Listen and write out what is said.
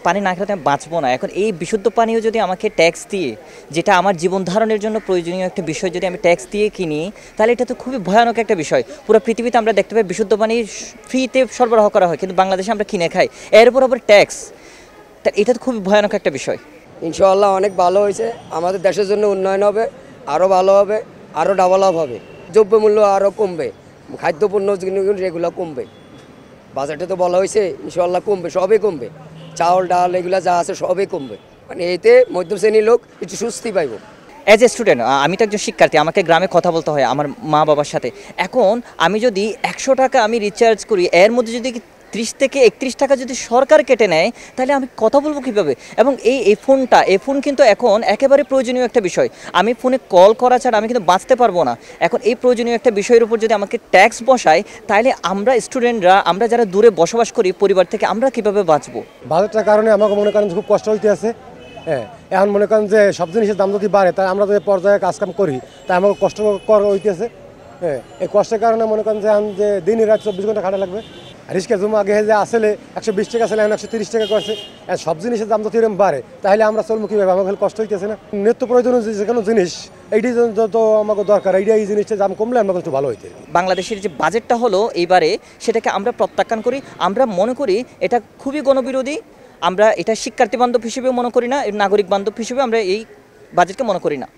পানি না খেলে আমি বাঁচবো না। এখন এই বিশুদ্ধ পানীয় যদি আমাকে ট্যাক্স দিয়ে, যেটা আমার জীবন ধারণের জন্য প্রয়োজনীয় একটা বিষয়, যদি আমি ট্যাক্স দিয়ে কিনি, তাহলে এটা তো খুবই ভয়ানক একটা বিষয়। পুরো পৃথিবীতে আমরা দেখতে পাই বিশুদ্ধ পানি ফ্রিতে সরবরাহ করা হয়, কিন্তু বাংলাদেশে আমরা কিনে খাই, এর উপর আবার ট্যাক্স। তা এটা তো খুবই ভয়ানক একটা বিষয়। ইনশাআল্লাহ অনেক ভালো হয়েছে, আমাদের দেশের জন্য উন্নয়ন হবে, আরও ভালো হবে, আরও ডেভেলপ হবে, দ্রব্যমূল্য আরও কমবে, খাদ্যপণ্য এগুলো কমবে। বাজেটে তো বলা হয়েছে ইনশাআল্লাহ কমবে, সবই কমবে, চাউল ডাল এগুলো যা আছে সবই কমবে, মানে এতে মধ্য শ্রেণীর লোক একটু স্বস্তি পাইব। অ্যাজ এ স্টুডেন্ট, আমি তো একজন শিক্ষার্থী, আমাকে গ্রামে কথা বলতে হয় আমার মা বাবার সাথে। এখন আমি যদি 100 টাকা আমি রিচার্জ করি, এর মধ্যে যদি 30 থেকে 31 টাকা যদি সরকার কেটে নেয়, তাহলে আমি কথা বলবো কীভাবে? এবং এই ফোন কিন্তু এখন একেবারে প্রয়োজনীয় একটা বিষয়। আমি ফোনে কল করা ছাড়া আমি কিন্তু বাঁচতে পারবো না। এখন এই প্রয়োজনীয় একটা বিষয়ের উপর যদি আমাকে ট্যাক্স বসায়, তাহলে আমরা স্টুডেন্টরা, আমরা যারা দূরে বসবাস করি পরিবার থেকে, আমরা কীভাবে বাঁচবো? বাজেটটার কারণে আমাকে মনে করেন খুব কষ্ট হইতে আছে। হ্যাঁ, এখন মনে করেন যে সব জিনিসের দাম যদি বাড়ে, তাই আমরা যদি পর্যায়ে কাজকাম করি, তাই আমাকে কষ্টকর হইতেছে। হ্যাঁ, এই কষ্টের কারণে মনে করেন যে এখন যে দিনই রাত 24 ঘন্টা খাটা লাগবে। রিস্কের জন্য আগে যে আসলে 120 টাকা ছিল, এখন 130 টাকা করছে। সব জিনিসের দাম যদি এরকম বাড়ে, তাহলে আমরা চলবো কীভাবে? আমাকে কষ্ট হইতেছে না? নিত্য প্রয়োজনীয় যে কোনো জিনিস, এইটাই যত আমাকে দরকার, এই জিনিসটা দাম কমলে আমাকে একটু ভালো হইতে। বাংলাদেশের যে বাজেটটা হলো এইবারে, সেটাকে আমরা প্রত্যাখ্যান করি। আমরা মনে করি এটা খুবই গণবিরোধী। আমরা এটা শিক্ষার্থী বান্ধব হিসেবেও মনে করি না, নাগরিক বান্ধব হিসেবে আমরা এই বাজেটকে মনে করি না।